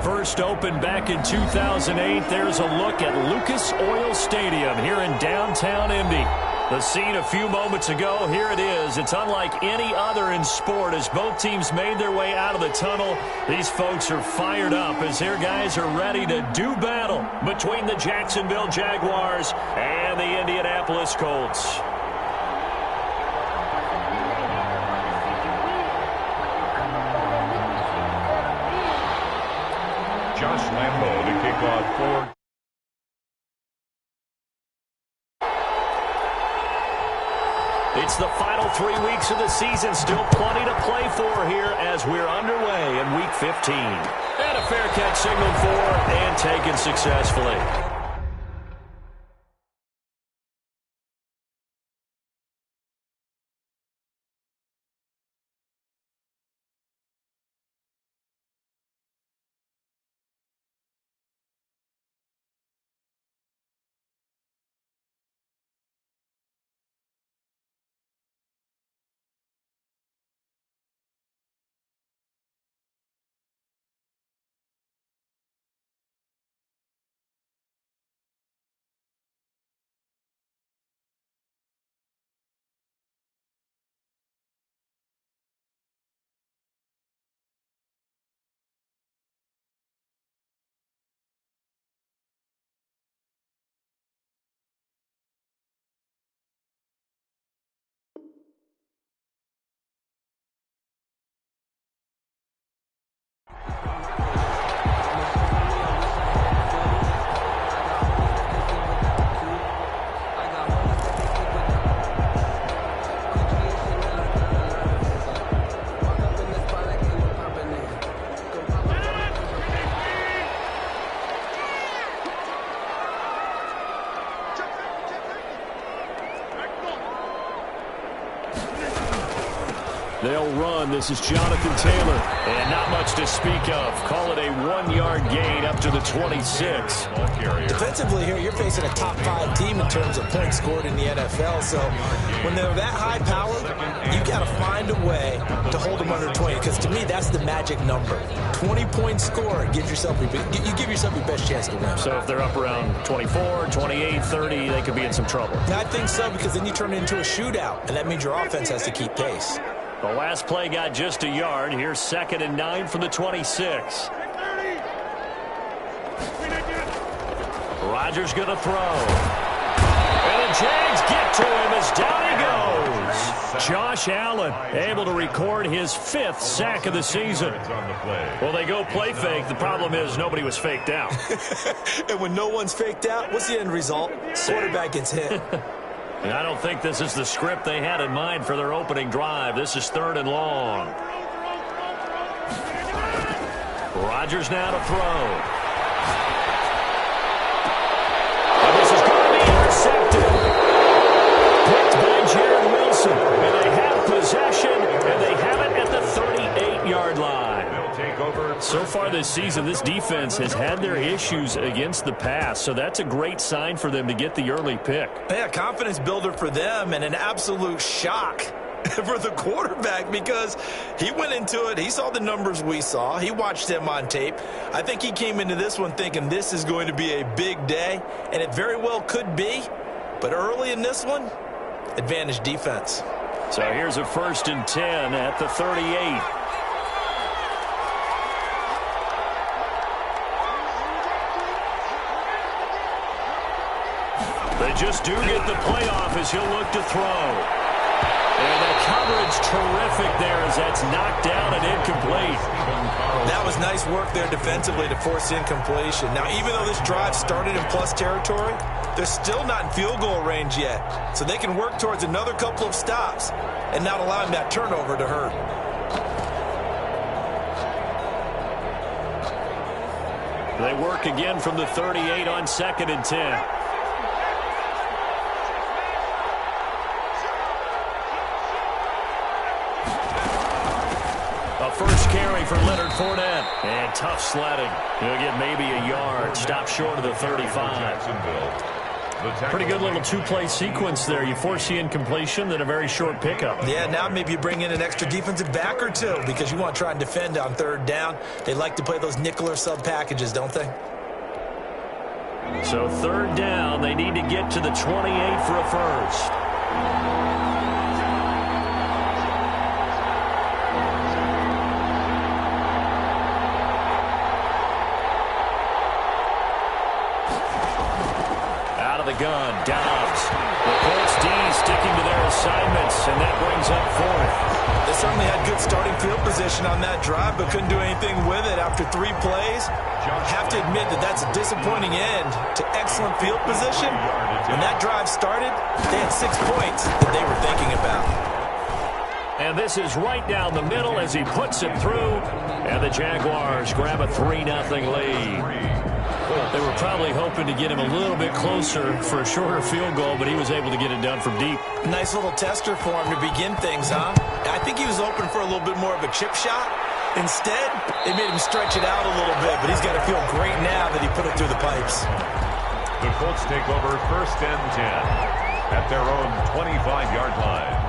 first opened back in 2008. There's a look at Lucas Oil Stadium here in downtown Indy. The scene a few moments ago, here it is. It's unlike any other in sport as both teams made their way out of the tunnel. These folks are fired up as their guys are ready to do battle between the Jacksonville Jaguars and the Indianapolis Colts. Josh Lambo to kick off for. It's the final 3 weeks of the season. Still plenty to play for here as we're underway in Week 15. And a fair catch signaled for and taken successfully. They'll run. This is Jonathan Taylor. And not much to speak of. Call it a 1-yard gain up to the 26. Defensively here, you're facing a top 5 team in terms of points scored in the NFL. So when they're that high powered, you got to find a way to hold them under 20. Because to me, that's the magic number. 20 points scored gives yourself you give yourself your best chance to win. So if they're up around 24, 28, 30, they could be in some trouble. I think so, because then you turn it into a shootout, and that means your offense has to keep pace. The last play got just a yard. Here's 2nd and 9 from the 26. Rodgers going to throw. And the Jags get to him as down he goes. Josh Allen able to record his 5th sack of the season. Well, they go play fake. The problem is nobody was faked out. And when no one's faked out, what's the end result? Quarterback gets hit. And I don't think this is the script they had in mind for their opening drive. This is 3rd and long. Rodgers now to throw. And this is going to be intercepted. Picked by Jared Wilson. And they have possession, and they have it at the 38-yard line. So far this season, this defense has had their issues against the pass, so that's a great sign for them to get the early pick. Yeah, confidence builder for them and an absolute shock for the quarterback because he went into it. He saw the numbers we saw. He watched them on tape. I think he came into this one thinking this is going to be a big day, and it very well could be. But early in this one, advantage defense. So here's a 1st and 10 at the 38. They just do get the playoff as he'll look to throw. And the coverage terrific there as that's knocked down and incomplete. That was nice work there defensively to force incompletion. Now, even though this drive started in plus territory, they're still not in field goal range yet. So they can work towards another couple of stops and not allowing that turnover to hurt. They work again from the 38 on 2nd and 10. First carry for Leonard Fournette. And tough sledding. He'll get maybe a yard. Stop short of the 35. Pretty good little two-play sequence there. You force the incompletion, then a very short pickup. Yeah, now maybe you bring in an extra defensive back or two because you want to try and defend on third down. They like to play those nickel or sub packages, don't they? So third down, they need to get to the 28 for a first. Out of the gun, Dobbs. The Colts D sticking to their assignments, and that brings up fourth. They certainly had good starting field position on that drive, but couldn't do anything with it after 3 plays. Have to admit that that's a disappointing end to excellent field position. When that drive started, they had 6 points that they were thinking about. And this is right down the middle as he puts it through, and the Jaguars grab a 3-0 lead. They were probably hoping to get him a little bit closer for a shorter field goal, but he was able to get it done from deep. Nice little tester for him to begin things, huh? I think he was open for a little bit more of a chip shot. Instead, they made him stretch it out a little bit, but he's got to feel great now that he put it through the pipes. The Colts take over 1st and 10 at their own 25-yard line.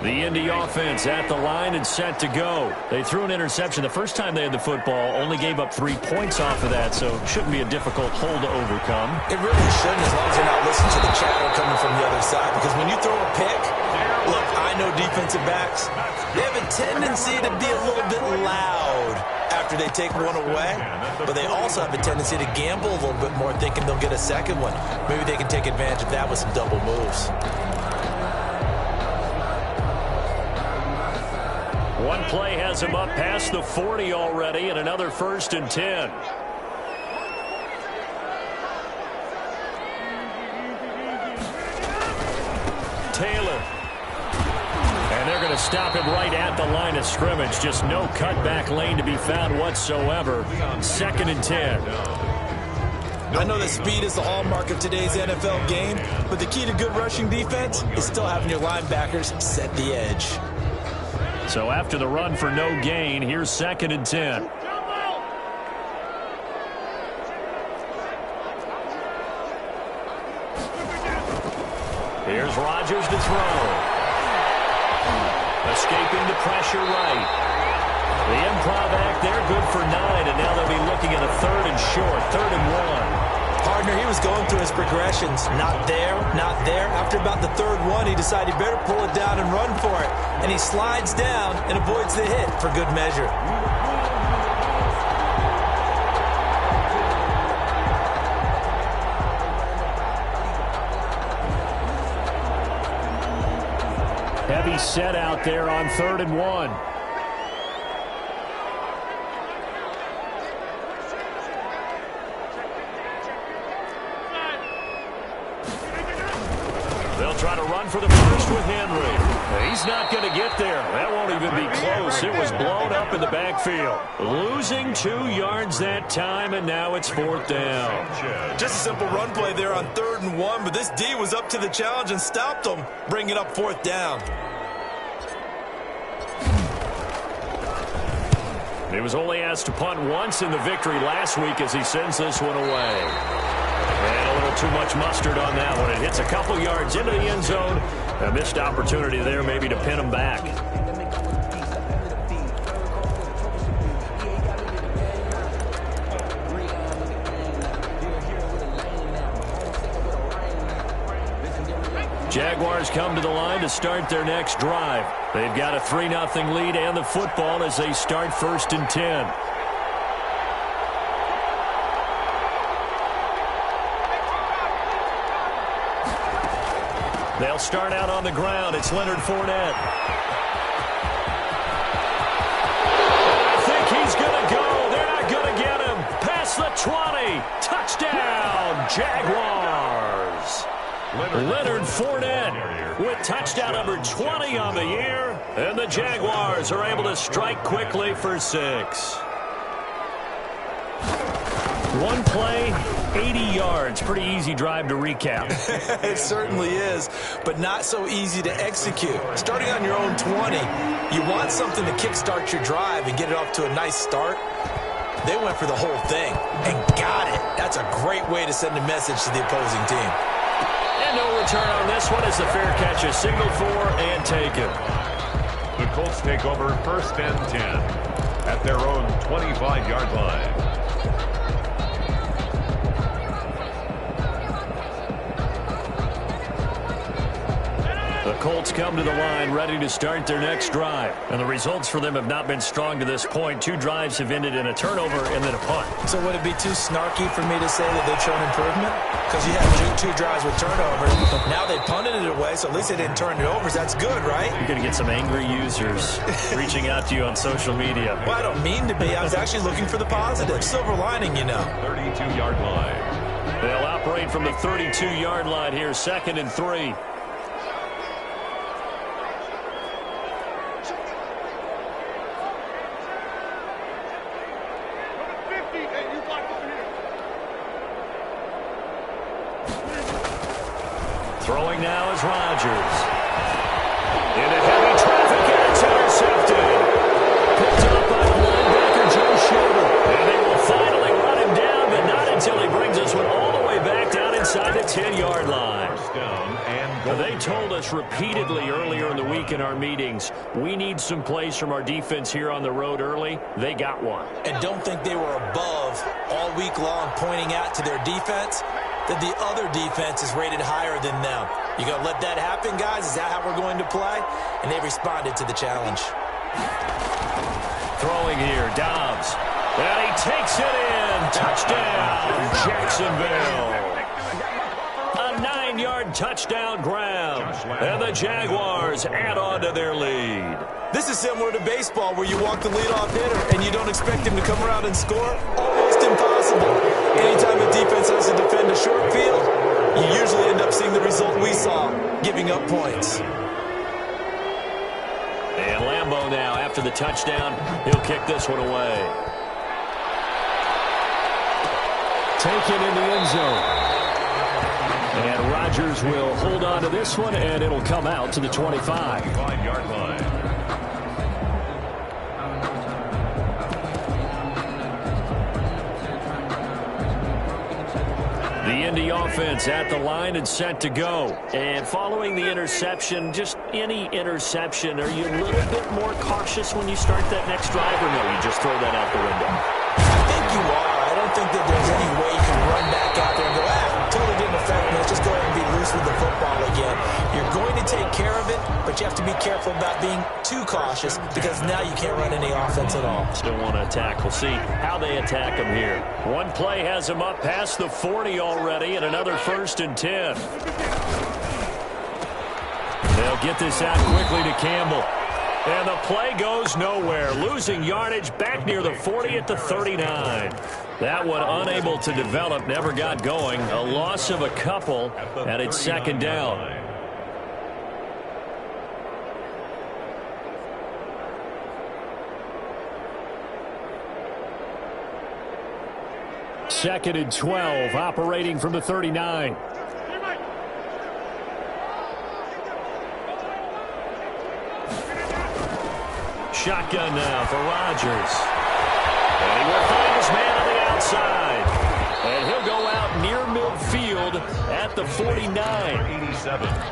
The Indy offense at the line and set to go. They threw an interception the first time they had the football, only gave up 3 points off of that, so it shouldn't be a difficult hole to overcome. It really shouldn't, as long as you're not listening to the chatter coming from the other side, because when you throw a pick, look, I know defensive backs, they have a tendency to be a little bit loud after they take one away, but they also have a tendency to gamble a little bit more, thinking they'll get a second one. Maybe they can take advantage of that with some double moves. One play has him up past the 40 already, and another 1st and 10. Taylor. And they're going to stop him right at the line of scrimmage. Just no cutback lane to be found whatsoever. 2nd and 10. I know that speed is the hallmark of today's NFL game, but the key to good rushing defense is still having your linebackers set the edge. So after the run for no gain, here's 2nd and 10. Here's Rodgers to throw. Escaping the pressure right. The improv act there, good for 9, and now they'll be looking at a 3rd and short, 3rd and 1. Partner, he was going through his progressions. Not there, not there. After about the 3rd one, he decided he better pull it down and run for it. And he slides down and avoids the hit for good measure. Heavy set out there on 3rd and 1. They'll try to run for the first with Henry. He's not going to get there. That won't even be close. It was blown up in the backfield. Losing 2 yards that time, and now it's 4th down. Just a simple run play there on 3rd and 1, but this D was up to the challenge and stopped him, bringing up 4th down. He was only asked to punt once in the victory last week as he sends this one away. And a little too much mustard on that one. It hits a couple yards into the end zone. A missed opportunity there maybe to pin him back. Jaguars come to the line to start their next drive. They've got a 3-0 lead and the football as they start 1st and 10. They'll start out on the ground. It's Leonard Fournette. I think he's going to go. They're not going to get him. Past the 20. Touchdown, Jaguars. Leonard Fournette with touchdown number 20 on the year. And the Jaguars are able to strike quickly for 6. One play, 80 yards. Pretty easy drive to recap. It certainly is, but not so easy to execute. Starting on your own 20, you want something to kickstart your drive and get it off to a nice start. They went for the whole thing and got it. That's a great way to send a message to the opposing team. And no return on this one as the fair catch is signaled for and taken. The Colts take over 1st and 10 at their own 25-yard line. The Colts come to the line ready to start their next drive. And the results for them have not been strong to this point. 2 drives have ended in a turnover and then a punt. So would it be too snarky for me to say that they've shown improvement? Because you had two drives with turnovers. Now they punted it away, so at least they didn't turn it over. So that's good, right? You're going to get some angry users reaching out to you on social media. Well, I don't mean to be. I was actually looking for the positive. Silver lining, you know. 32-yard line. They'll operate from the 32-yard line here, 2nd and 3. Throwing now is Rodgers. Into heavy traffic, and it's intercepted. Picked up by linebacker Joe Schroeder. And they will finally run him down, but not until he brings this one all the way back down inside the 10-yard line. They told us repeatedly earlier in the week in our meetings, we need some plays from our defense here on the road early. They got one. And don't think they were above all week long pointing out to their defense that the other defense is rated higher than them. You going to let that happen, guys? Is that how we're going to play? And they responded to the challenge. Throwing here, Dobbs. And he takes it in. Touchdown, Jacksonville. A 9-yard touchdown grab. And the Jaguars add on to their lead. This is similar to baseball where you walk the leadoff hitter and you don't expect him to come around and score. Almost impossible. Anytime a defense has to defend a short field, you usually end up seeing the result we saw, giving up points. And Lambeau now, after the touchdown, he'll kick this one away. Taken in the end zone. And Rodgers will hold on to this one, and it'll come out to the 25. 5-yard line. The Indy offense at the line and set to go. And following the interception, just any interception, are you a little bit more cautious when you start that next drive, or no, you just throw that out the window? I think you are. I don't think that there's any way you can run back out there and go, totally didn't affect me. Let's just go ahead and be loose with the football again. You're going to take care of it, but you have to be careful about being too cautious because now you can't run any offense at all. Still want to attack. We'll see how they attack them here. One play has them up past the 40 already, and another 1st and 10. They'll get this out quickly to Campbell. And the play goes nowhere, losing yardage back near the 40 at the 39. That one unable to develop, never got going. A loss of a couple, and it's 2nd down. Second and 12, operating from the 39. Shotgun now for Rodgers. And he will find his man on the outside. And he'll go out near midfield at the 49.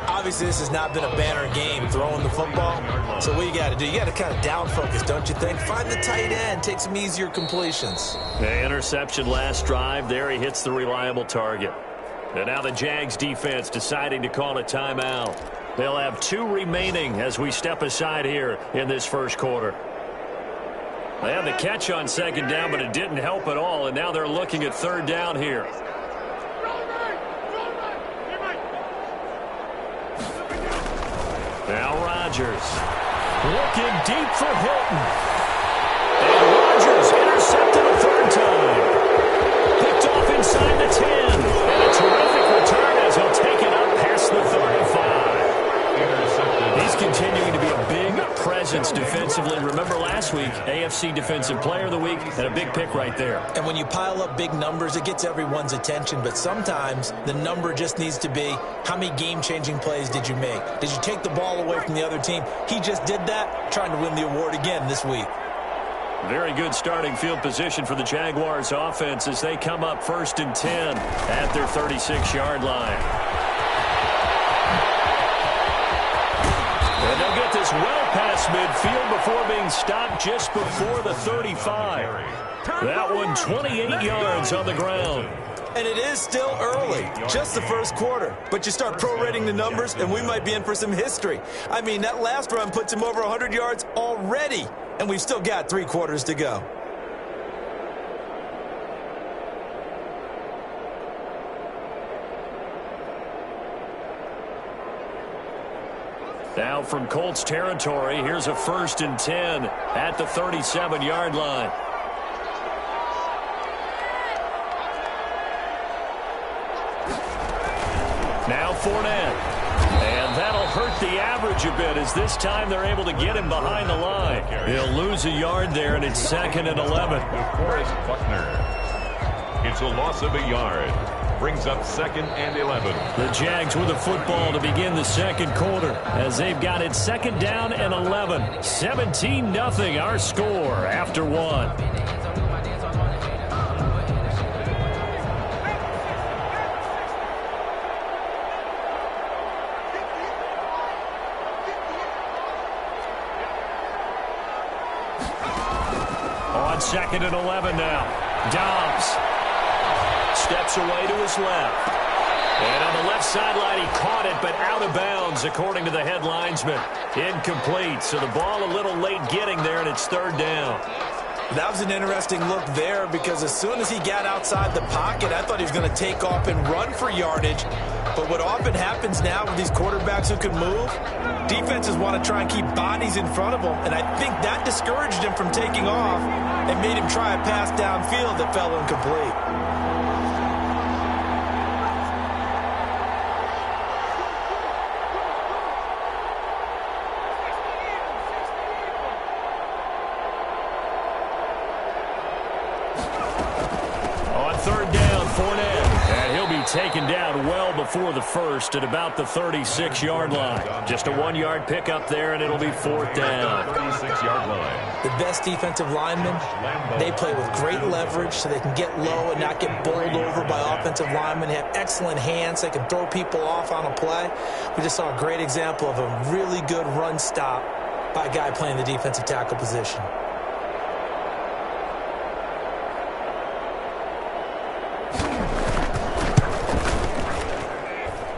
Obviously, this has not been a banner game throwing the football. So what you got to do, you got to kind of down focus, don't you think? Find the tight end, take some easier completions. The interception last drive. There he hits the reliable target. And now the Jags defense deciding to call a timeout. They'll have 2 remaining as we step aside here in this first quarter. They had the catch on 2nd down, but it didn't help at all, and now they're looking at 3rd down here. Now Rodgers looking deep for Hilton. And Rodgers intercepted a 3rd time. Picked off inside the 10. And a terrific return as he'll take it up past the 35. He's continuing to be a big presence presence defensively. Remember last week, AFC Defensive Player of the Week, and a big pick right there. And when you pile up big numbers, it gets everyone's attention. But sometimes the number just needs to be, how many game-changing plays did you make? Did you take the ball away from the other team? He just did that, trying to win the award again this week. Very good starting field position for the Jaguars offense as they come up 1st and 10 at their 36-yard line. And they'll get this well past midfield before being stopped just before the 35. That one 28 yards on the ground. And it is still early, just the first quarter. But you start prorating the numbers, and we might be in for some history. I mean, that last run puts him over 100 yards already, and we've still got 3 quarters to go. Now from Colts territory, here's a 1st and 10 at the 37-yard line. Now Fournette. And that'll hurt the average a bit as this time they're able to get him behind the line. He'll lose a yard there, and it's 2nd and 11. DeForest Buckner. It's a loss of a yard. Brings up 2nd and 11. The Jags with the football to begin the second quarter as they've got it 2nd down and 11. 17-0 our score after 1. On 2nd and 11 now. Dobbs steps away to his left. And on the left sideline, he caught it, but out of bounds, according to the head linesman. Incomplete, so the ball a little late getting there, and it's 3rd down. That was an interesting look there because as soon as he got outside the pocket, I thought he was going to take off and run for yardage. But what often happens now with these quarterbacks who can move, defenses want to try and keep bodies in front of them, and I think that discouraged him from taking off and made him try a pass downfield that fell incomplete. Taken down well before the first at about the 36-yard line. Just a 1-yard pickup there, and it'll be 4th down. 36-yard line. The best defensive linemen, they play with great leverage so they can get low and not get bowled over by offensive linemen. They have excellent hands. They can throw people off on a play. We just saw a great example of a really good run stop by a guy playing the defensive tackle position.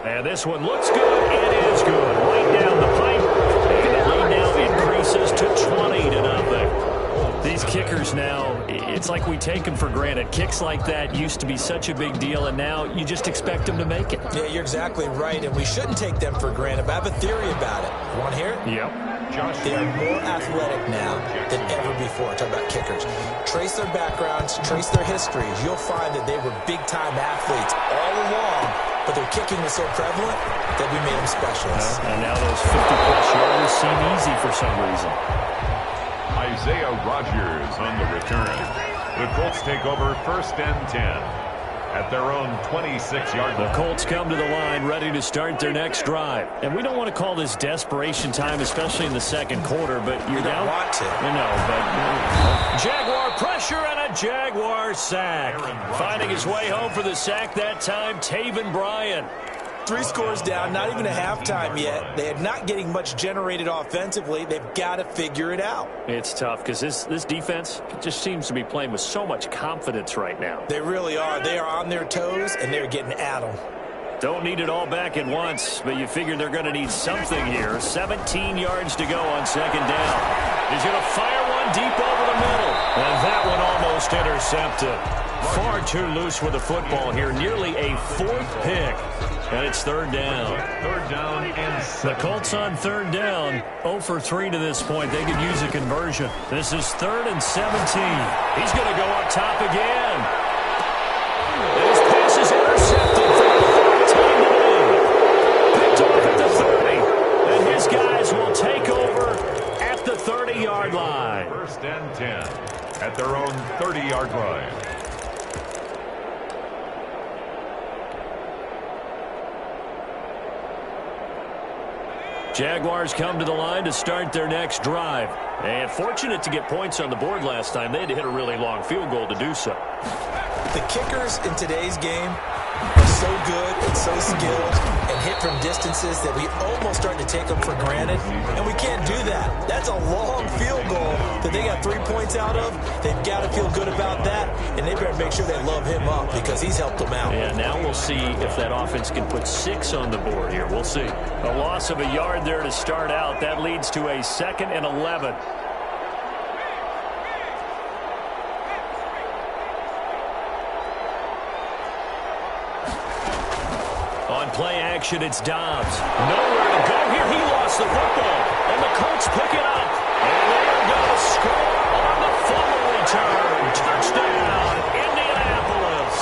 And this one looks good. It is good. Right down the pipe. And the lead now increases to 20-0. These kickers now, it's like we take them for granted. Kicks like that used to be such a big deal, and now you just expect them to make it. Yeah, you're exactly right, and we shouldn't take them for granted, but I have a theory about it. You want to hear it? Yep. They are more athletic now than ever before. Talk about kickers. Trace their backgrounds, trace their histories. You'll find that they were big-time athletes all along, but their kicking was so prevalent that we made them specialists. And now those 50-plus yarders seem easy for some reason. Isaiah Rodgers on the return. The Colts take over 1st and 10 at their own 26-yard line. The Colts come to the line ready to start their next drive. And we don't want to call this desperation time, especially in the second quarter, but you're down. You don't want to. No, but Jaguar pressure and a Jaguar sack. Finding his way home for the sack that time, Taven Bryan. 3 scores down, not even a halftime yet. They are not getting much generated offensively. They've got to figure it out. It's tough because this defense just seems to be playing with so much confidence right now. They really are. They are on their toes, and they're getting at them. Don't need it all back at once, but you figure they're going to need something here. 17 yards to go on 2nd down. He's going to fire one deep over the middle. And that one almost intercepted. Far too loose with the football here. Nearly a 4th pick. And it's 3rd down. 3rd down and 7. The Colts on 3rd down. 0 for 3 to this point. They could use a conversion. This is 3rd and 17. He's going to go up top again. And his pass is intercepted for the 3rd time today. Picked off at the 30. And his guys will take over at the 30. 30-yard line. First and 10 at their own 30-yard line. Jaguars come to the line to start their next drive. And fortunate to get points on the board last time. They had to hit a really long field goal to do so. The kickers in today's game are so good and so skilled and hit from distances that we almost start to take them for granted. And we can't do that. That's a long field goal that they got 3 points out of. They've got to feel good about that. And they better make sure they love him up because he's helped them out. Yeah, now we'll see if that offense can put 6 on the board here. We'll see. A loss of a yard there to start out. That leads to a 2nd and 11. On play action, it's Dobbs. Nowhere to go here. He lost the football. And the Colts pick it up. And they're going to score on the fumble return. Touchdown, Indianapolis.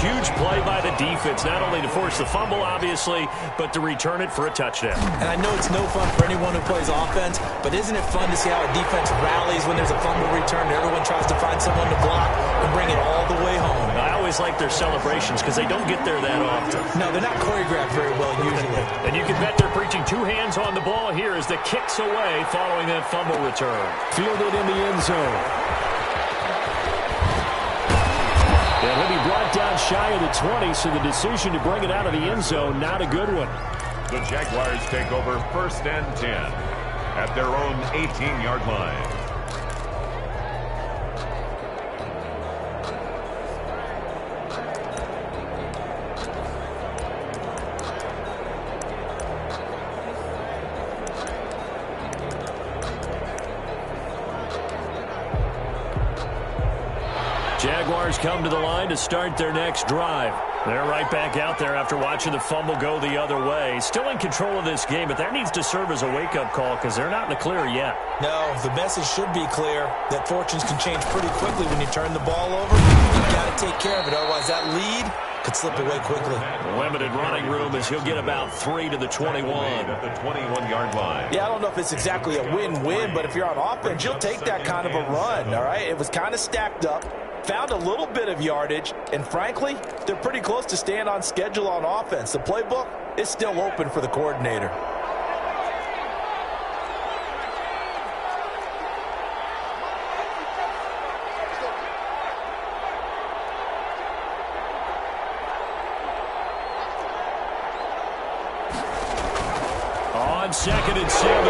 Huge play by the defense. Not only to force the fumble, obviously, but to return it for a touchdown. And I know it's no fun for anyone who plays offense, but isn't it fun to see how a defense rallies when there's a fumble return and everyone tries to find someone to block and bring it all the way home? I always like their celebrations because they don't get there that often. No, they're not choreographed very well usually. And you can bet they're preaching 2 hands on the ball here as the kick's away following that fumble return. Fielded in the end zone. And he'll be brought down shy of the 20, so the decision to bring it out of the end zone, not a good one. The Jaguars take over first and 10 at their own 18-yard line. Jaguars come to the line to start their next drive. They're right back out there after watching the fumble go the other way. Still in control of this game, but that needs to serve as a wake-up call because they're not in the clear yet. No, the message should be clear that fortunes can change pretty quickly when you turn the ball over. You've got to take care of it, otherwise that lead could slip away quickly. Limited running room as he'll get about 3 to the 21. At the 21-yard line. Yeah, I don't know if it's exactly a win-win, but if you're on offense, you'll take that kind of a run, all right? It was kind of stacked up. Found a little bit of yardage, and frankly, they're pretty close to staying on schedule on offense. The playbook is still open for the coordinator. On 2nd and 7,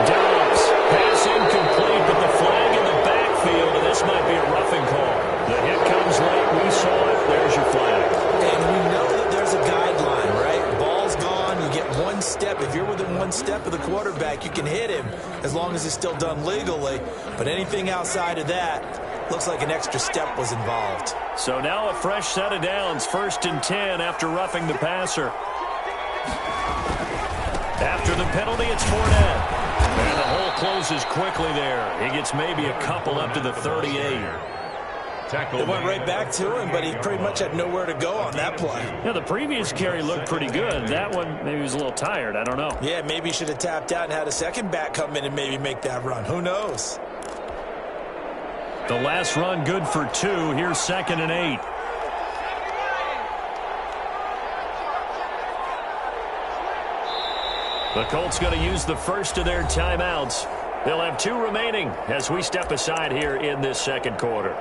Dobbs. Pass incomplete, but the flag in the backfield, and this might be a roughing call. The hit comes late. We saw it. There's your flag. And we know that there's a guideline, right? Ball's gone. You get 1 step. If you're within 1 step of the quarterback, you can hit him as long as it's still done legally. But anything outside of that, looks like an extra step was involved. So now a fresh set of downs. 1st and 10 after roughing the passer. After the penalty, it's Fournette. And the hole closes quickly there. He gets maybe a couple up to the 38. It went right back to him, but he pretty much had nowhere to go on that play. Yeah, the previous carry looked pretty good. That one, maybe he was a little tired. I don't know. Yeah, maybe he should have tapped out and had a second back come in and maybe make that run. Who knows? The last run good for 2. Here's 2nd and 8. The Colts going to use the first of their timeouts. They'll have 2 remaining as we step aside here in this second quarter.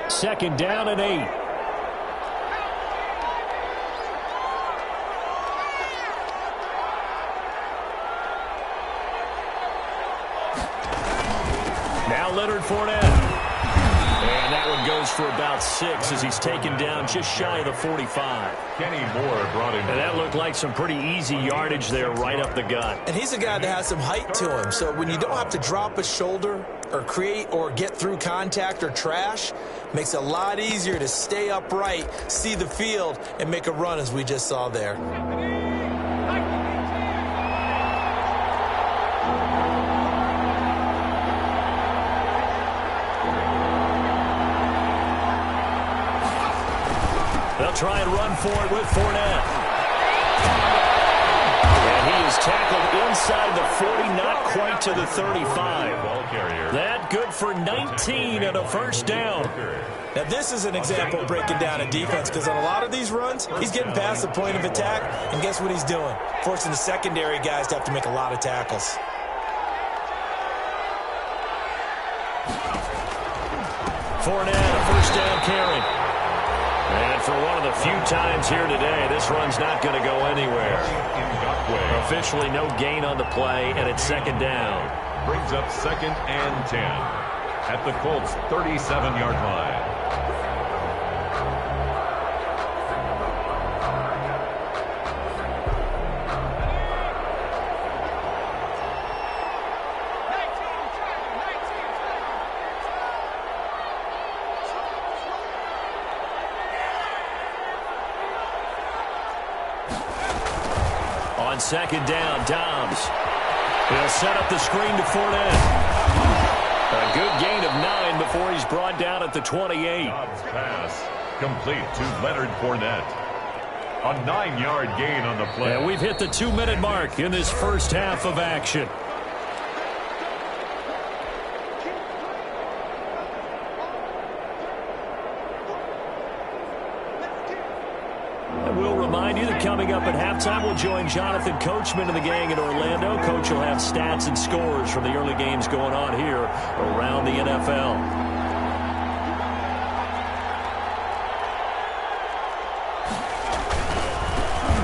Second down and 8. Now Leonard Fournette. And that one goes for about 6 as he's taken down just shy of the 45. Kenny Moore brought him. And that looked like some pretty easy yardage there right up the gut. And he's a guy that has some height to him. So when you don't have to drop a shoulder or create or get through contact or trash, makes it a lot easier to stay upright, see the field, and make a run as we just saw there. They'll try and run for it with Fournette. And he is tackled inside the 40, not quite to the 35. That good for 19 and a first down. Now, this is an example of breaking down a defense, because on a lot of these runs, he's getting past the point of attack, and guess what he's doing? Forcing the secondary guys to have to make a lot of tackles. Fournette, a first down carry. And for one of the few times here today, this run's not going to go anywhere. Officially no gain on the play, and it's second down. Brings up 2nd and 10 at the Colts' 37-yard line. On second down, Dobbs. He'll set up the screen to Fournette. A good gain of 9 before he's brought down at the 28. Dobbs pass complete to Leonard Fournette. A 9-yard gain on the play. And we've hit the 2-minute mark in this first half of action. We'll remind you that coming up at halftime, we'll join Jonathan Coachman and the gang in Orlando. Coach will have stats and scores from the early games going on here around the NFL.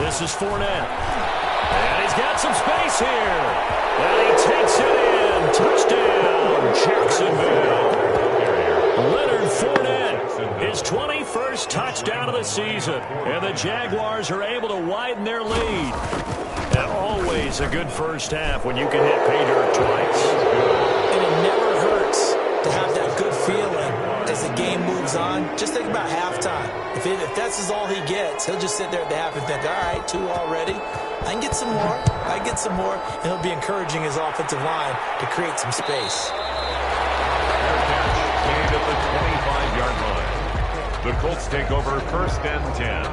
This is Fournette. And he's got some space here. And he takes it in. Touchdown, Jacksonville. Leonard Fournette, his 21st touchdown of the season. And the Jaguars are able to widen their lead. And always a good first half when you can hit pay dirt twice. And it never hurts to have that good feeling as the game moves on. Just think about halftime. If that's all he gets, he'll just sit there at the half and think, all right, 2 already. I can get some more. I get some more. And he'll be encouraging his offensive line to create some space. At the 25-yard line. The Colts take over 1st and 10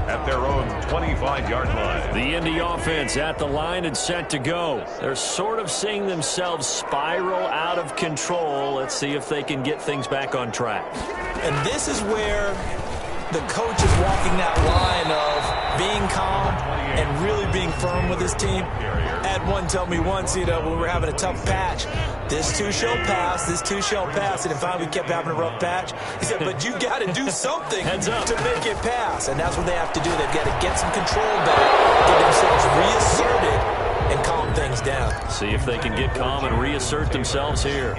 at their own 25-yard line. The Indy offense at the line and set to go. They're sort of seeing themselves spiral out of control. Let's see if they can get things back on track. And this is where the coach is walking that line of being calm and really being firm with his team. I had one tell me once, when we were having a tough patch, this too shall pass, this too shall pass. And finally we kept having a rough patch. He said, but you got to do something to make it pass. And that's what they have to do. They've got to get some control back, get themselves reasserted, and calm things down. See if they can get calm and reassert themselves here.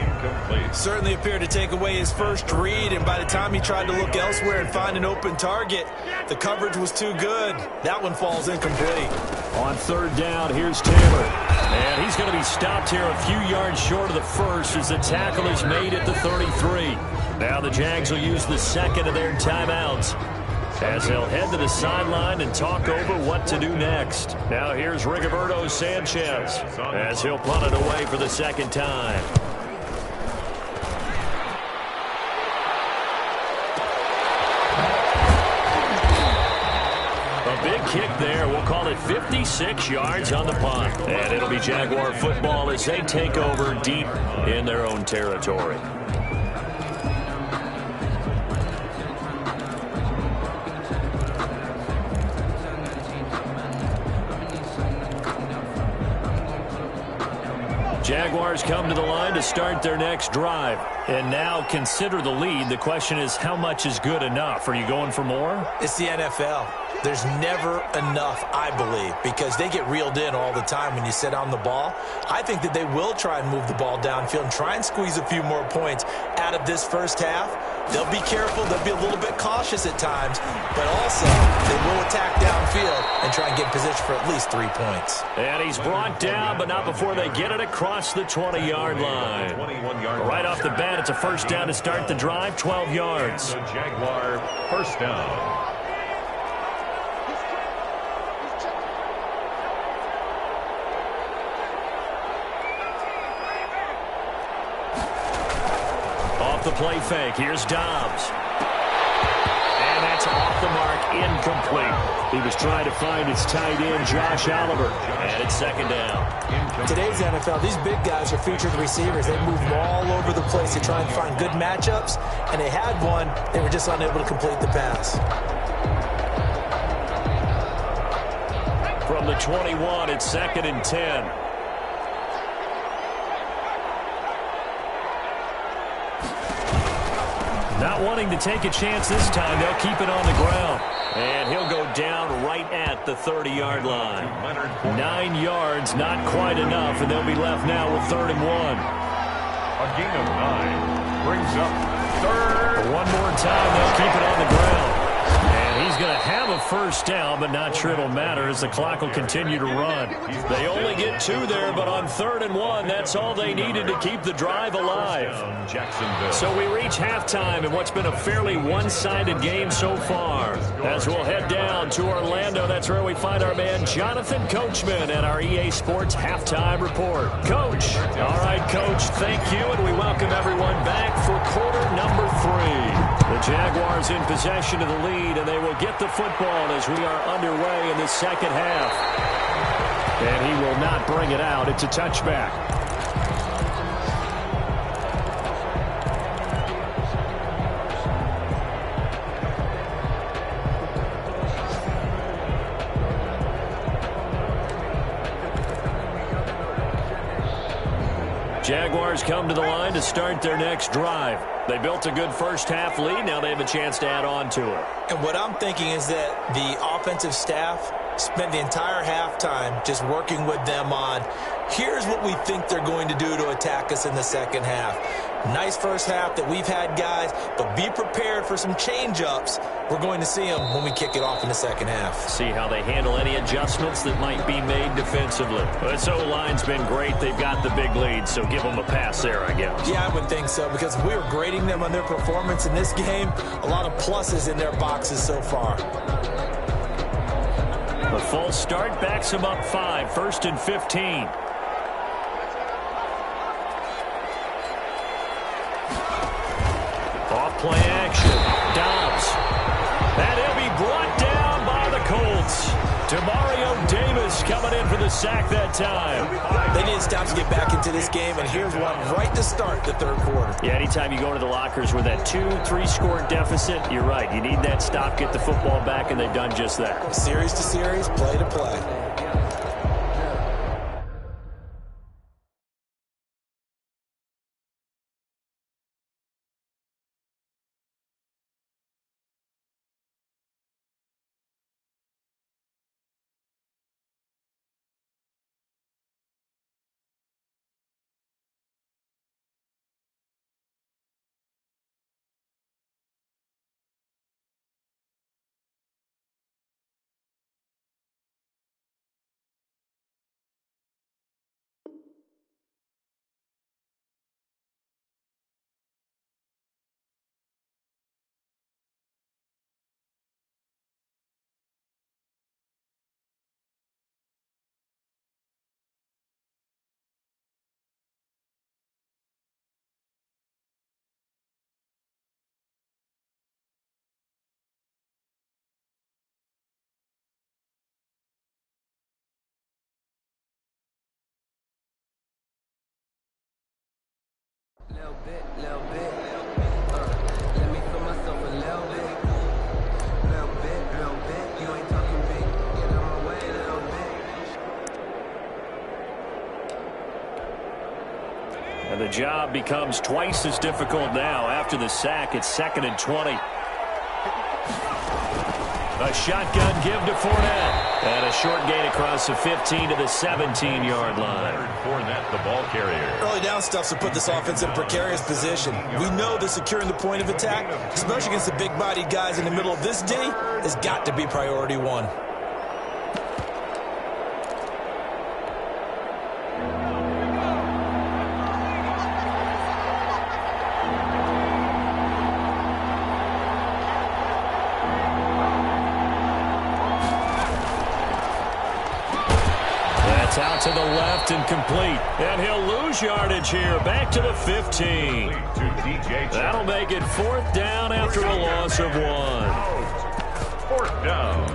Certainly appeared to take away his first read, and by the time he tried to look elsewhere and find an open target, the coverage was too good. That one falls incomplete. On 3rd down, here's Taylor. And he's going to be stopped here a few yards short of the first as the tackle is made at the 33. Now the Jags will use the second of their timeouts as they'll head to the sideline and talk over what to do next. Now here's Rigoberto Sanchez as he'll punt it away for the second time. A big kick there. We'll call it 56 yards on the punt. And it'll be Jaguar football as they take over deep in their own territory. Jaguars come to the line to start their next drive. And now consider the lead. The question is, how much is good enough? Are you going for more? It's the NFL. There's never enough, I believe, because they get reeled in all the time when you sit on the ball. I think that they will try and move the ball downfield and try and squeeze a few more points out of this first half. They'll be careful. They'll be a little bit cautious at times, but also they will attack downfield and try and get in position for at least 3 points. And he's brought down, but not before they get it across the 20-yard line. Right off the bat, it's a first down to start the drive, 12 yards. The Jaguar first down. Off the play fake, here's Dobbs. And that That's off the mark, incomplete. He was trying to find his tight end, Josh Oliver, and it's second down. Today's NFL, these big guys are featured receivers. They move all over the place to try and find good matchups, and they had one. They were just unable to complete the pass. From the 21, it's second and 10. Not wanting to take a chance this time, they'll keep it on the ground. And he'll go down right at the 30-yard line. 9 yards, not quite enough, and they'll be left now with 3rd and 1. A gain of 9 brings up 3rd. One more time, they'll keep it on the ground. And he's going to have a first down, but not sure it'll matter as the clock will continue to run. They only get 2 there, but on 3rd and 1, that's all they needed to keep the drive alive. So we reach halftime in what's been a fairly one-sided game so far. As we'll head down to Orlando, that's where we find our man Jonathan Coachman at our EA Sports Halftime Report. Coach. All right, Coach, thank you, and we welcome everyone back for quarter number 3. The Jaguars in possession of the lead, and they will get the football as we are underway in the second half. And he will not bring it out. It's a touchback. Jaguars come to the line to start their next drive. They built a good first-half lead. Now they have a chance to add on to it. And what I'm thinking is that the offensive staff spent the entire halftime just working with them on, here's what we think they're going to do to attack us in the second half. Nice first half that we've had, guys, but be prepared for some change-ups. We're going to see them when we kick it off in the second half. See how they handle any adjustments that might be made defensively. This O-line's been great. They've got the big lead, so give them a pass there, I guess. Yeah, I would think so, because if we were grading them on their performance in this game, a lot of pluses in their boxes so far. The full start backs them up 5, 1st and 15. Off-play action. Dobbs. And he'll be brought down by the Colts. Demario Davis coming in for the sack that time. They need to stop to get back into this game, and here's one right to start the third quarter. Yeah, anytime you go to the lockers with that 2-3 score deficit, you're right. You need that stop, get the football back, and they've done just that. Series to series, play to play. Little bit. Let me feel myself a little bit. You ain't talking big. Get out my way a little bit. And the job becomes twice as difficult now. After the sack, it's 2nd and 20. A shotgun give to Fournette. And a short gain across the 15 to the 17-yard line. Fournette, the ball carrier. Early down stuff to put this offense in a precarious position. We know that securing the point of attack, especially against the big-bodied guys in the middle of this D, has got to be priority one. Out to the left and complete. And he'll lose yardage here. Back to the 15. That'll make it 4th down after a loss of 1. 4th down.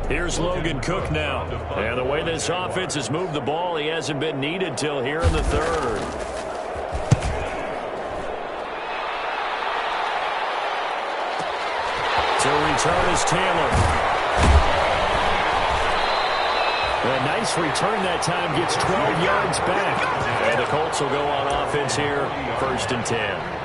Here's Logan Cook now. And the way this offense has moved the ball, he hasn't been needed till here in the 3rd. To return is Taylor. A nice return that time, gets 12 yards back. And the Colts will go on offense here, 1st and 10.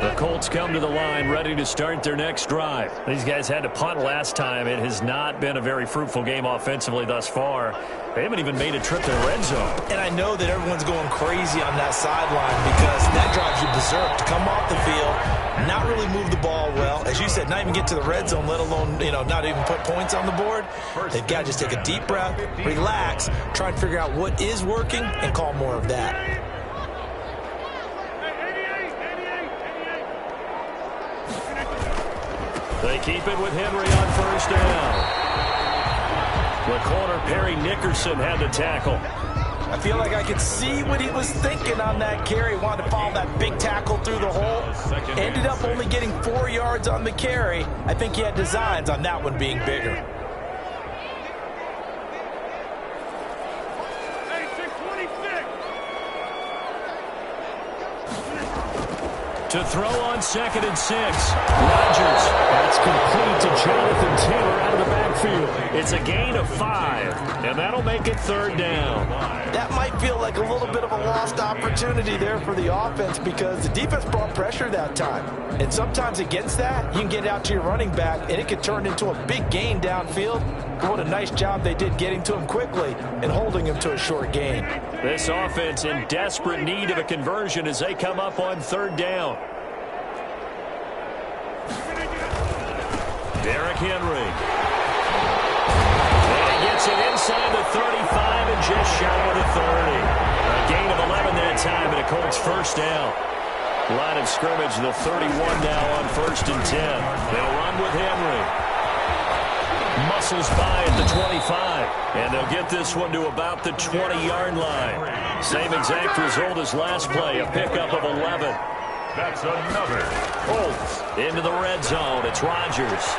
The Colts come to the line ready to start their next drive. These guys had to punt last time. It has not been a very fruitful game offensively thus far. They haven't even made a trip to the red zone. And I know that everyone's going crazy on that sideline because that drives you berserk to come off the field, not really move the ball well. As you said, not even get to the red zone, let alone, not even put points on the board. They've got to just take a deep breath, relax, try and figure out what is working, and call more of that. They keep it with Henry on 1st down. The corner, Perry Nickerson, had the tackle. I feel like I could see what he was thinking on that carry. Wanted to follow that big tackle through the hole. Ended up only getting 4 yards on the carry. I think he had designs on that one being bigger. To throw on 2nd and 6. Rodgers. That's complete to Jonathan Taylor out of the backfield. It's a gain of 5, and that'll make it 3rd down. That might feel like a little bit of a lost opportunity there for the offense because the defense brought pressure that time. And sometimes against that, you can get out to your running back, and it could turn into a big gain downfield. But what a nice job they did getting to him quickly and holding him to a short gain. This offense in desperate need of a conversion as they come up on 3rd down. Derrick Henry. And he gets it inside the 35 and just shy of the 30. A gain of 11 that time, and a Colts 1st down. Line of scrimmage, the 31 now on 1st and 10. They'll run with Henry. Muscles by at the 25. And they'll get this one to about the 20-yard line. Same exact result as last play, a pickup of 11. That's another. Colts into the red zone. It's Rodgers.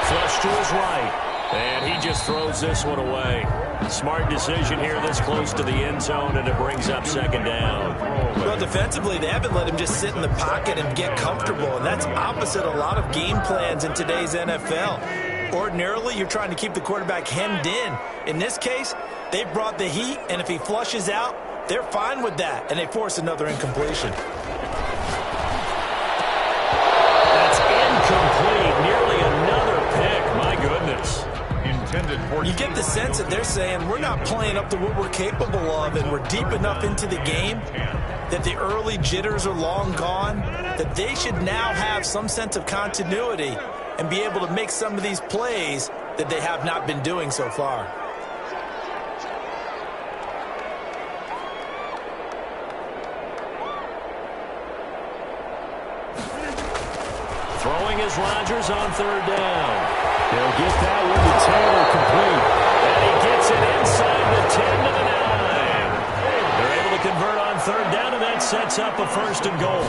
Flush to his right. And he just throws this one away. Smart decision here this close to the end zone, and it brings up 2nd down. Well, defensively, they haven't let him just sit in the pocket and get comfortable, and that's opposite a lot of game plans in today's NFL. Ordinarily, you're trying to keep the quarterback hemmed in. In this case, they brought the heat, and if he flushes out, they're fine with that, and they force another incompletion. That's incomplete. Nearly another pick. My goodness. You get the sense that they're saying we're not playing up to what we're capable of, and we're deep enough into the game that the early jitters are long gone, that they should now have some sense of continuity and be able to make some of these plays that they have not been doing so far. Throwing is Rodgers on 3rd down. He'll get that one to Taylor complete. And he gets it inside the 10 to the 9. They're able to convert on 3rd down, and that sets up a 1st and goal.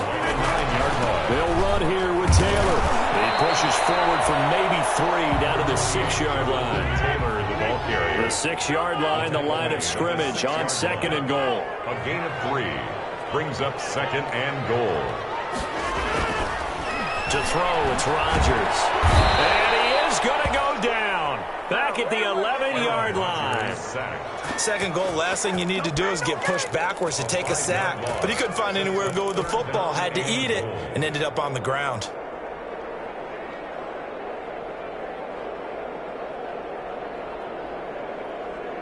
They'll run here with Taylor. He pushes forward for maybe 3 down to the 6-yard line. Taylor, the ball carrier. The 6-yard line, the line of scrimmage on 2nd and goal. A gain of 3 brings up 2nd and goal. To throw, it's Rodgers. And he is going to go down. Back at the 11-yard line. 2nd goal, last thing you need to do is get pushed backwards to take a sack. But he couldn't find anywhere to go with the football. Had to eat it and ended up on the ground.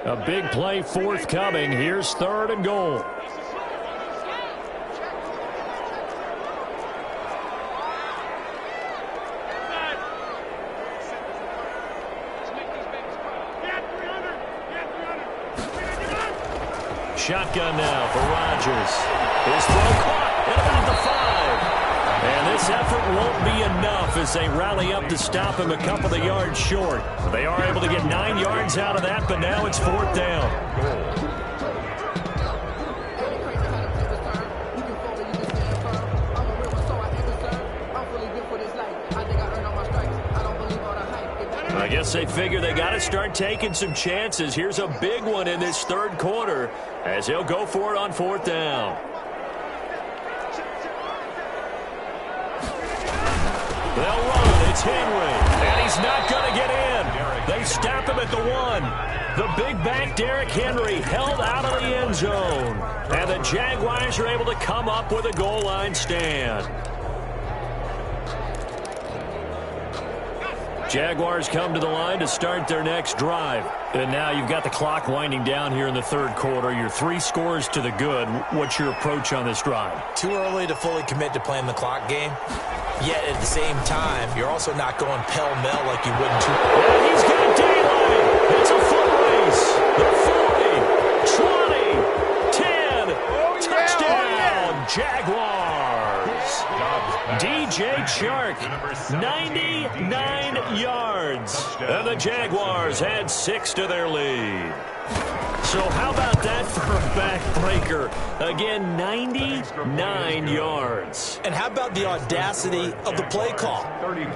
A big play forthcoming. Here's 3rd and goal. Shotgun now for Rodgers. His throw caught at about the 5. And this effort won't be enough as they rally up to stop him a couple of yards short. They are able to get 9 yards out of that, but now it's 4th down. I guess they figure they got to start taking some chances. Here's a big one in this 3rd quarter as he'll go for it on 4th down. They'll run. It's Henry. And he's not going to get in. They stop him at the 1. The big back Derrick Henry held out of the end zone. And the Jaguars are able to come up with a goal line stand. Jaguars come to the line to start their next drive. And now you've got the clock winding down here in the 3rd quarter. You're 3 scores to the good. What's your approach on this drive? Too early to fully commit to playing the clock game. Yet at the same time, you're also not going pell-mell like you would in two. And he's got daylight. It's a foot race. The 40, 20, 10. Touchdown, Jaguars. DJ Chark, 99 yards. And the Jaguars had 6 to their lead. So how about that for a backbreaker? Again, 99 yards. And how about the audacity of the play call?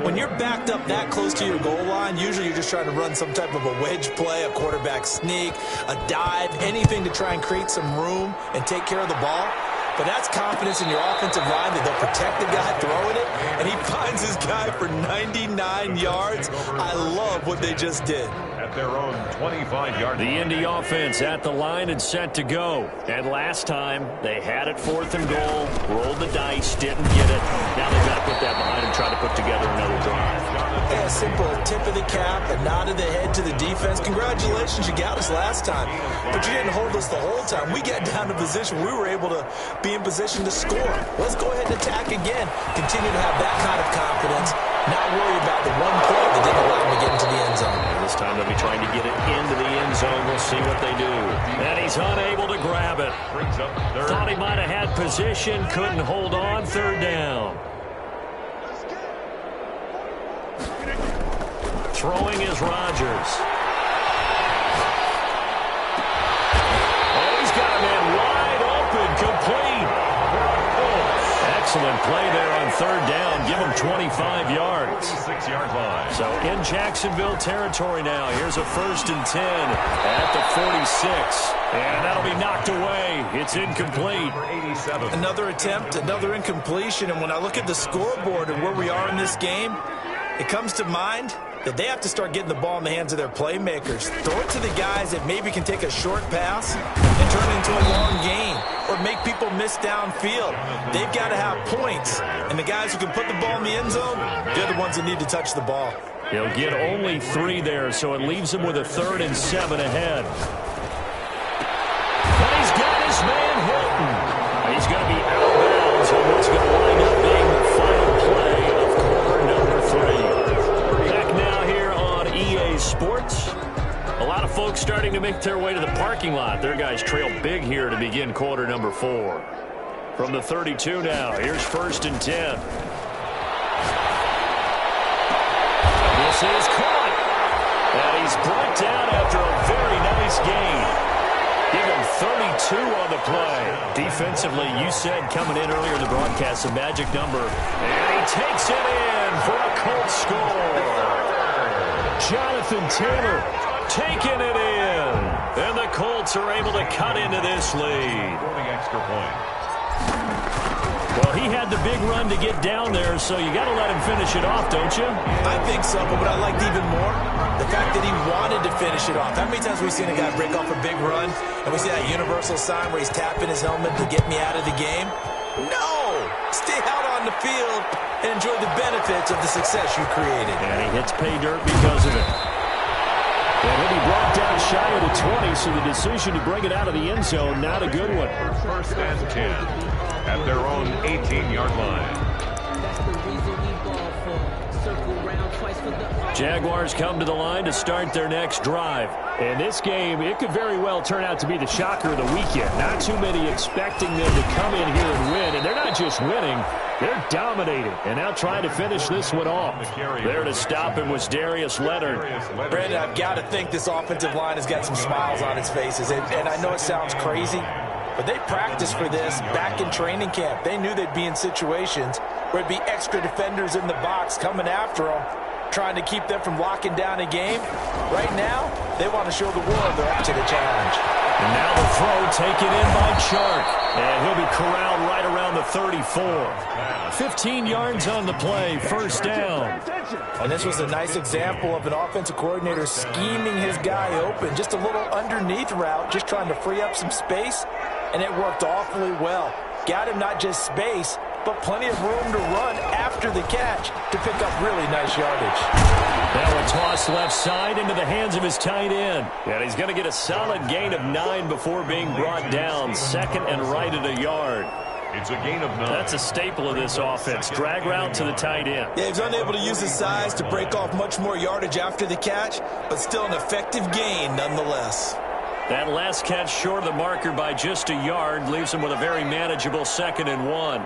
When you're backed up that close to your goal line, usually you're just trying to run some type of a wedge play, a quarterback sneak, a dive, anything to try and create some room and take care of the ball. But that's confidence in your offensive line that they'll protect the guy throwing it, and he finds his guy for 99 yards. I love what they just did. At their own 25-yard line. The Indy offense at the line and set to go. And last time, they had it 4th and goal, rolled the dice, didn't get it. Now they've got to put that behind and try to put together another drive. Yeah, simple tip of the cap, a nod of the head to the defense. Congratulations, you got us last time. But you didn't hold us the whole time. We got down to position. We were able to be in position to score. Let's go ahead and attack again. Continue to have that kind of confidence. Not worry about the one play that didn't allow them to get into the end zone. And this time they'll be trying to get it into the end zone. We'll see what they do. And he's unable to grab it. Thought he might have had position. Couldn't hold on. 3rd down. Throwing is Rodgers. Oh, he's got a man wide open, complete. Excellent play there on 3rd down. Give him 25 yards. 6-yard line. So in Jacksonville territory now. Here's a 1st and 10 at the 46. And that'll be knocked away. It's incomplete. Another attempt, another incompletion. And when I look at the scoreboard and where we are in this game, it comes to mind that they have to start getting the ball in the hands of their playmakers. Throw it to the guys that maybe can take a short pass and turn it into a long gain or make people miss downfield. They've got to have points. And the guys who can put the ball in the end zone, they're the ones that need to touch the ball. He'll get only 3 there, so it leaves him with a 3rd and 7 ahead. But he's got his man Hilton. He's going to be out of bounds on what's going to wind up being the final play of quarter number 3. EA Sports. A lot of folks starting to make their way to the parking lot. Their guys trail big here to begin quarter number 4. From the 32 now, here's 1st and 10. This is caught. And he's brought down after a very nice gain. Give him 32 on the play. Defensively, you said coming in earlier in the broadcast, a magic number. And he takes it in for a Colts score. Jonathan Taylor taking it in. And the Colts are able to cut into this lead. Extra point. Well, he had the big run to get down there, so you got to let him finish it off, don't you? I think so, but what I liked even more, the fact that he wanted to finish it off. How many times have we seen a guy break off a big run, and we see that universal sign where he's tapping his helmet to get me out of the game? No! Stay out on the field and enjoy the benefits of the success you created. And he hits pay dirt because of it. And he'll be brought down shy of the 20, so the decision to bring it out of the end zone, not a good one. 1st and 10 at their own 18-yard line. Jaguars come to the line to start their next drive. And this game, it could very well turn out to be the shocker of the weekend. Not too many expecting them to come in here and win. And they're not just winning, They're dominating, and now trying to finish this one off. There to stop him was Darius Leonard. Brandon, I've got to think this offensive line has got some smiles on its faces. And I know it sounds crazy, but they practiced for this back in training camp. They knew they'd be in situations where it'd be extra defenders in the box coming after them, trying to keep them from locking down a game. Right now, they want to show the world they're up to the challenge. And now the throw taken in by Chark. And he'll be corralled right around the 34. 15 yards on the play, first down. And this was a nice example of an offensive coordinator scheming his guy open. Just a little underneath route, just trying to free up some space. And it worked awfully well. Got him not just space, but plenty of room to run after the catch to pick up really nice yardage. Now a toss left side into the hands of his tight end. And he's going to get a solid gain of 9 before being brought down. Second and right at a yard. It's a gain of 9. That's a staple of this offense. Drag route to the tight end. Yeah, he's unable to use his size to break off much more yardage after the catch, but still an effective gain nonetheless. That last catch short of the marker by just a yard leaves him with a very manageable 2nd and 1.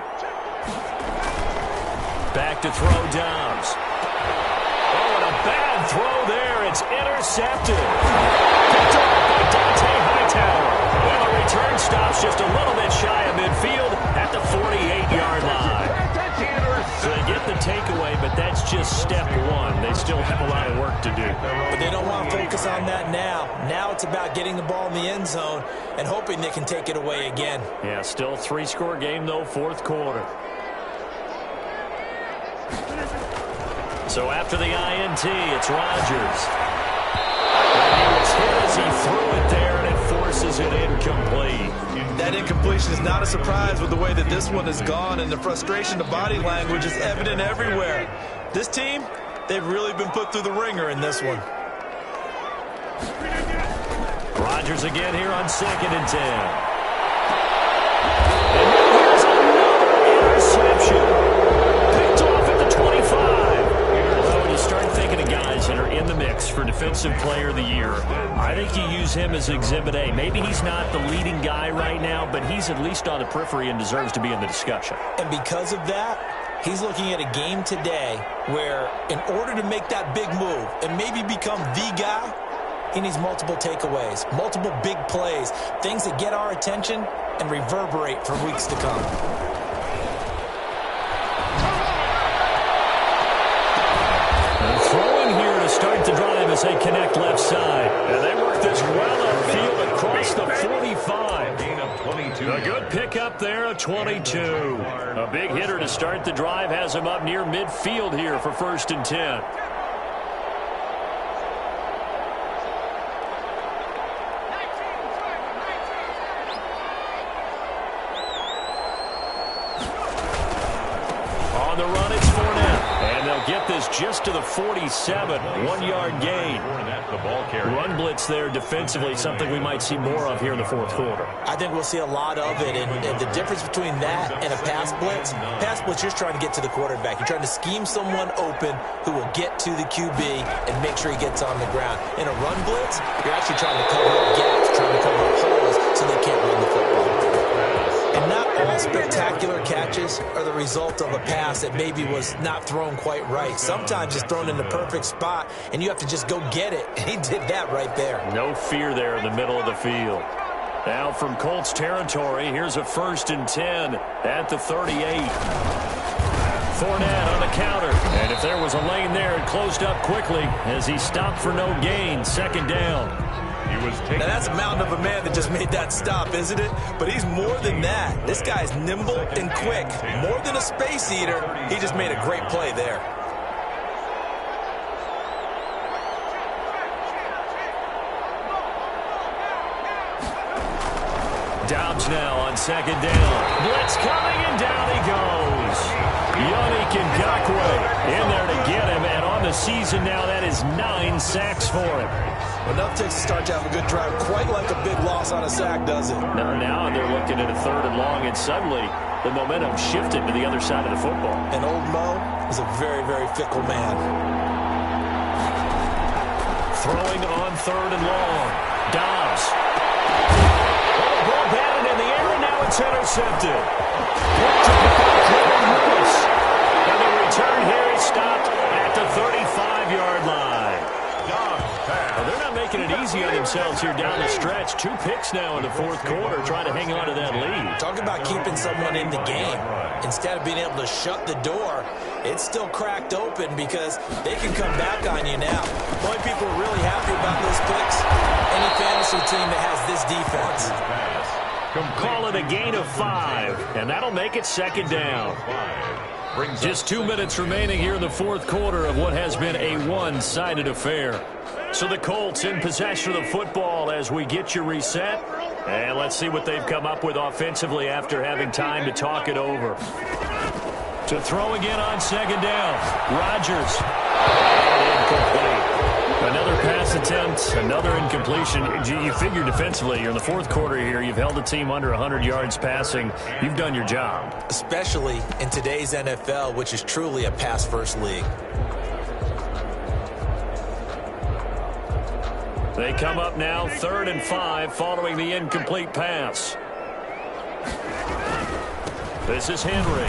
Back to throw Dobbs. Oh, and a bad throw there. It's intercepted. Picked off by Dante Hightower. Well, the return stops just a little bit shy of midfield at the 48-yard line. So they get the takeaway, but that's just step one. They still have a lot of work to do. But they don't want to focus on that now. Now it's about getting the ball in the end zone and hoping they can take it away again. Yeah, still 3-score game, though, fourth quarter. So after the INT, it's Rodgers. And he was hit as he threw it there, and it forces it incomplete. That incompletion is not a surprise with the way that this one has gone, and the frustration of body language is evident everywhere. This team, they've really been put through the ringer in this one. Rodgers again here on 2nd and 10. And here's another interception. Picked off at the 25. Well, when you start thinking of guys that are in the mix for Defensive Player of the Year, I think you use him as Exhibit A. Maybe he's not the leading guy right now, but he's at least on the periphery and deserves to be in the discussion. And because of that, he's looking at a game today where in order to make that big move and maybe become the guy, he needs multiple takeaways, multiple big plays, things that get our attention and reverberate for weeks to come. And throwing here to start the drive as they connect left side. And they work this well upfield across the 45. Gain of 22. A good pickup there, a 22. A big hitter to start the drive has him up near midfield here for 1st and 10. On the run, it's Fournette. And they'll get this just to the 47, 1-yard gain. Run blitz there defensively, something we might see more of here in the fourth quarter. I think we'll see a lot of it, and the difference between that and a pass blitz, you're trying to get to the quarterback. You're trying to scheme someone open who will get to the QB and make sure he gets on the ground. In a run blitz, you're actually trying to cover up gaps, trying to cover up holes so they can't run the football. And not all spectacular catches are the result of a pass that maybe was not thrown quite right. Sometimes it's thrown in the perfect spot, and you have to just go get it. And he did that right there. No fear there in the middle of the field. Now from Colts territory, here's a 1st and 10 at the 38. Fournette on the counter. And if there was a lane there, it closed up quickly as he stopped for no gain. 2nd down. Now that's a mountain of a man that just made that stop, isn't it? But he's more than that. This guy's nimble and quick. More than a space eater, he just made a great play there. Dobbs now on 2nd down. Blitz coming, and down he goes. Yannick Ngakoue in there to get him, and on the season now, that is 9 sacks for him. Enough takes to start to have a good drive, quite like a big loss on a sack, does it? Now they're looking at a 3rd and long, and suddenly the momentum shifted to the other side of the football. And old Mo is a very, very fickle man. Throwing on 3rd and long. Dobbs. Oh, ball batted in the air, and now it's intercepted. And the return here is stopped at the 35-yard line. Well, they're not making it easy on themselves here down the stretch. 2 picks now in the fourth quarter, trying to hang on to that lead. Talk about keeping someone in the game. Instead of being able to shut the door, it's still cracked open because they can come back on you now. The only people are really happy about those picks, any fantasy team that has this defense. Call it a gain of 5, and that'll make it second down. Just 2 minutes remaining here in the fourth quarter of what has been a one-sided affair. So the Colts in possession of the football as we get you reset. And let's see what they've come up with offensively after having time to talk it over. To throw again on second down. Rodgers. Incomplete. Another pass attempt, another incompletion. You figure defensively, you're in the fourth quarter here. You've held the team under 100 yards passing. You've done your job. Especially in today's NFL, which is truly a pass-first league. They come up now 3rd and 5 following the incomplete pass. This is Henry.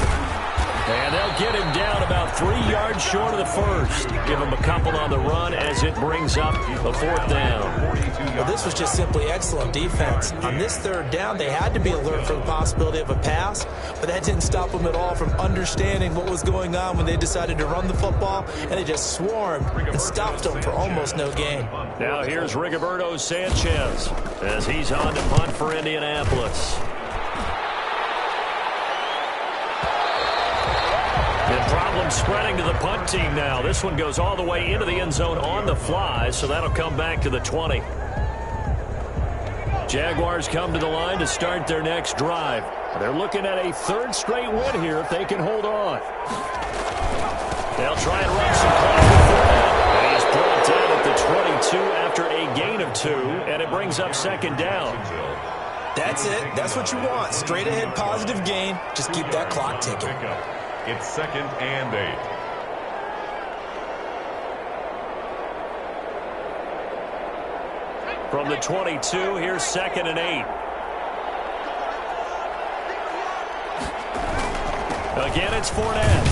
And they'll get him down about 3 yards short of the first. Give him a couple on the run as it brings up a 4th down. Well, this was just simply excellent defense. On this 3rd down, they had to be alert for the possibility of a pass, but that didn't stop them at all from understanding what was going on when they decided to run the football, and they just swarmed and stopped them for almost no gain. Now here's Rigoberto Sanchez as he's on to punt for Indianapolis. And problems spreading to the punt team now. This one goes all the way into the end zone on the fly, so that'll come back to the 20. Jaguars come to the line to start their next drive. They're looking at a 3rd straight win here if they can hold on. They'll try and run some clock before that. And he's brought down at the 22 after a gain of 2, and it brings up second down. That's it. That's what you want. Straight ahead positive gain. Just keep that clock ticking. It's 2nd and 8. From the 22, here's 2nd and 8. Again, it's Fournette.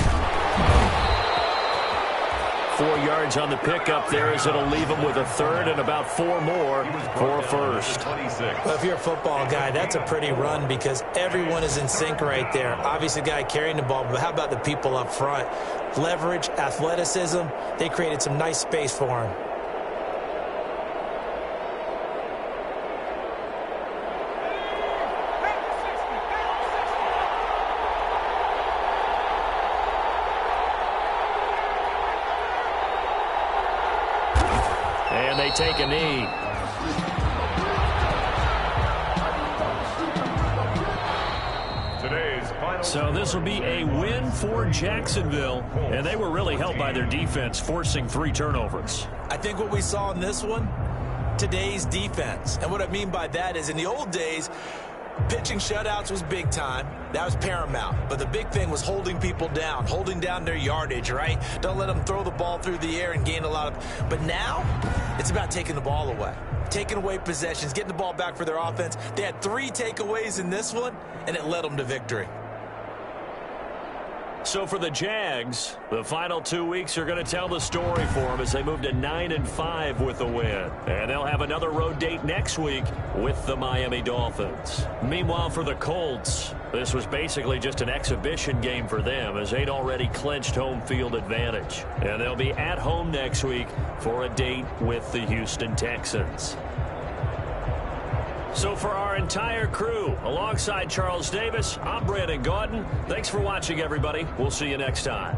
4 yards on the pickup there as it'll leave him with a 3rd and about 4 more for a first. Well, if you're a football guy, that's a pretty run because everyone is in sync right there. Obviously, the guy carrying the ball, but how about the people up front? Leverage, athleticism, they created some nice space for him. And they take a knee. So this will be a win for Jacksonville, and they were really helped by their defense, forcing 3 turnovers. I think what we saw in this one, today's defense. And what I mean by that is in the old days, pitching shutouts was big time. That was paramount. But the big thing was holding people down, holding down their yardage, right? Don't let them throw the ball through the air and gain a lot of... But now, it's about taking the ball away. Taking away possessions, getting the ball back for their offense. They had 3 takeaways in this one, and it led them to victory. So for the Jags, the final 2 weeks are going to tell the story for them as they move to 9-5 with a win. And they'll have another road date next week with the Miami Dolphins. Meanwhile, for the Colts, this was basically just an exhibition game for them as they'd already clinched home field advantage. And they'll be at home next week for a date with the Houston Texans. So for our entire crew, alongside Charles Davis, I'm Brandon Gaudin. Thanks for watching, everybody. We'll see you next time.